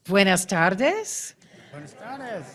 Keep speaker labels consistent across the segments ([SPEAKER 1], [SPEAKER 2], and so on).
[SPEAKER 1] Buenas tardes.
[SPEAKER 2] Buenas tardes.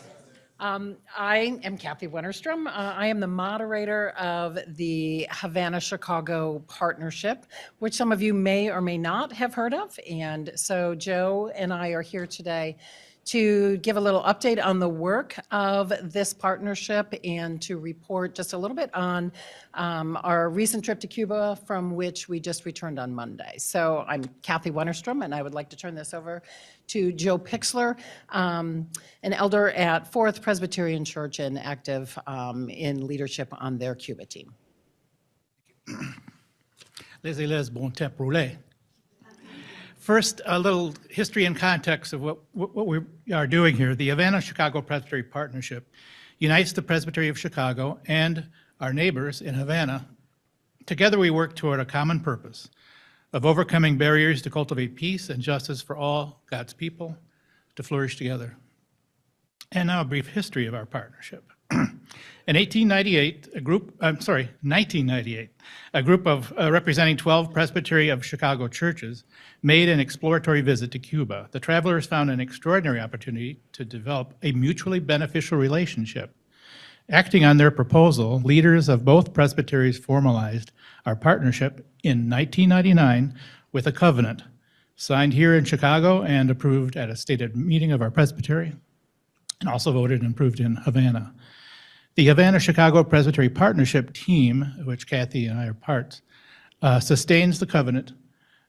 [SPEAKER 1] I am Kathy Wennerstrom. I am the moderator of the Havana-Chicago Partnership, which some of you may or may not have heard of. And so Joe and I are here today to give a little update on the work of this partnership and to report just a little bit on our recent trip to Cuba, from which we just returned on Monday. So I'm Kathy Wennerstrom, and I would like to turn this over to Joe Pixler, an elder at Fourth Presbyterian Church and active in leadership on their Cuba team.
[SPEAKER 2] Laissez-les bon temps rouler. First, a little history and context of what we are doing here. The Havana-Chicago Presbytery Partnership unites the Presbytery of Chicago and our neighbors in Havana. Together we work toward a common purpose of overcoming barriers to cultivate peace and justice for all God's people to flourish together. And now a brief history of our partnership. In 1998, a group of representing 12 Presbytery of Chicago churches made an exploratory visit to Cuba. The travelers found an extraordinary opportunity to develop a mutually beneficial relationship. Acting on their proposal, leaders of both presbyteries formalized our partnership in 1999 with a covenant signed here in Chicago and approved at a stated meeting of our presbytery, and also voted and approved in Havana. The Havana-Chicago Presbytery Partnership team, of which Kathy and I are parts, sustains the covenant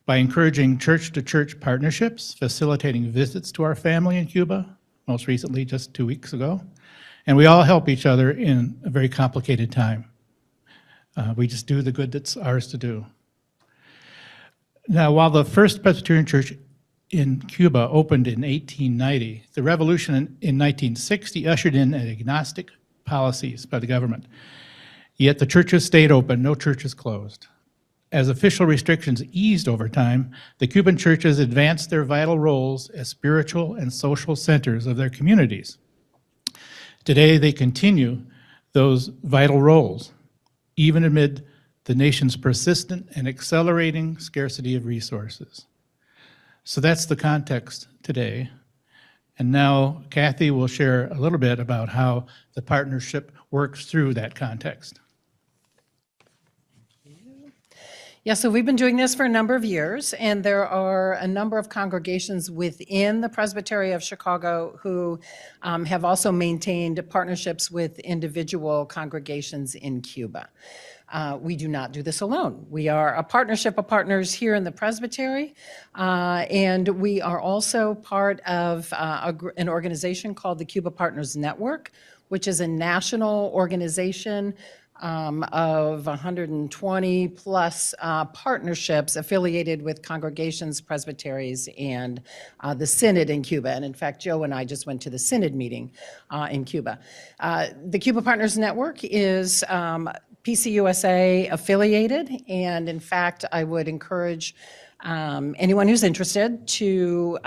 [SPEAKER 2] by encouraging church-to-church partnerships, facilitating visits to our family in Cuba, most recently just 2 weeks ago, and we all help each other in a very complicated time. We just do the good that's ours to do. Now, while the first Presbyterian church in Cuba opened in 1890, the revolution in 1960 ushered in agnostic policies by the government. Yet the churches stayed open, no churches closed. As official restrictions eased over time, the Cuban churches advanced their vital roles as spiritual and social centers of their communities. Today, they continue those vital roles, even amid the nation's persistent and accelerating scarcity of resources. So that's the context today. And now Kathy will share a little bit about how the partnership works through that context.
[SPEAKER 1] Yeah, so we've been doing this for a number of years, and there are a number of congregations within the Presbytery of Chicago who have also maintained partnerships with individual congregations in Cuba. We do not do this alone. We are a partnership of partners here in the Presbytery, and we are also part of an organization called the Cuba Partners Network, which is a national organization of 120 plus partnerships affiliated with congregations, presbyteries, and the Synod in Cuba. And in fact, Joe and I just went to the Synod meeting in Cuba. The Cuba Partners Network is PCUSA affiliated, and in fact, I would encourage anyone who's interested to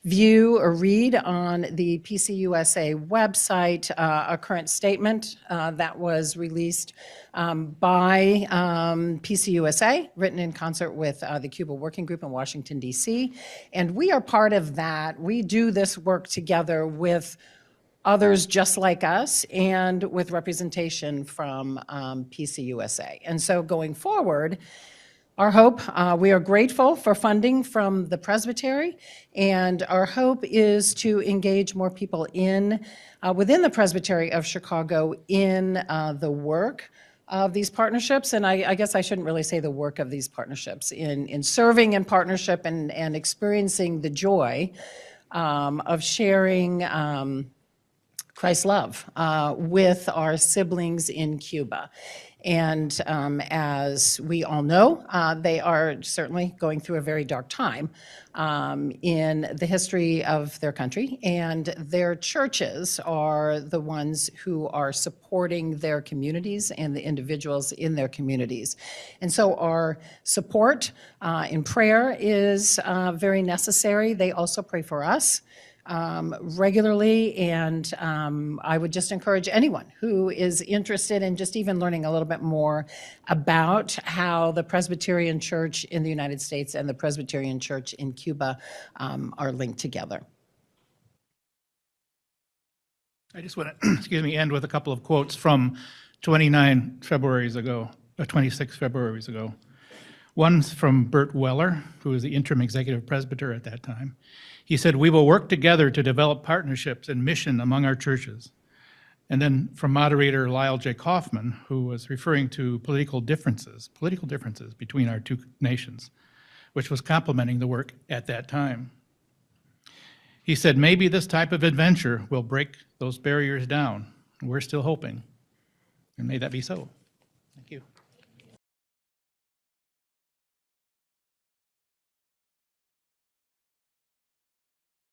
[SPEAKER 1] view or read on the PCUSA website a current statement that was released by PCUSA, written in concert with the Cuba Working Group in Washington, D.C. And we are part of that. We do this work together with others just like us and with representation from PCUSA. And so going forward, our hope, we are grateful for funding from the Presbytery, and our hope is to engage more people within the Presbytery of Chicago in the work of these partnerships. And I guess I shouldn't really say the work of these partnerships, in serving in partnership and experiencing the joy of sharing Christ's love with our siblings in Cuba. And as we all know, they are certainly going through a very dark time in the history of their country, and their churches are the ones who are supporting their communities and the individuals in their communities. And so our support in prayer is very necessary. They also pray for us. regularly, and I would just encourage anyone who is interested in just even learning a little bit more about how the Presbyterian Church in the United States and the Presbyterian Church in Cuba are linked together.
[SPEAKER 2] I just want to, excuse me, end with a couple of quotes from 26 Februaries ago. One's from Bert Weller, who was the interim executive presbyter at that time. He said, "We will work together to develop partnerships and mission among our churches." And then from moderator Lyle J. Kaufman, who was referring to political differences between our two nations, which was complementing the work at that time. He said, "Maybe this type of adventure will break those barriers down. We're still hoping, and may that be so."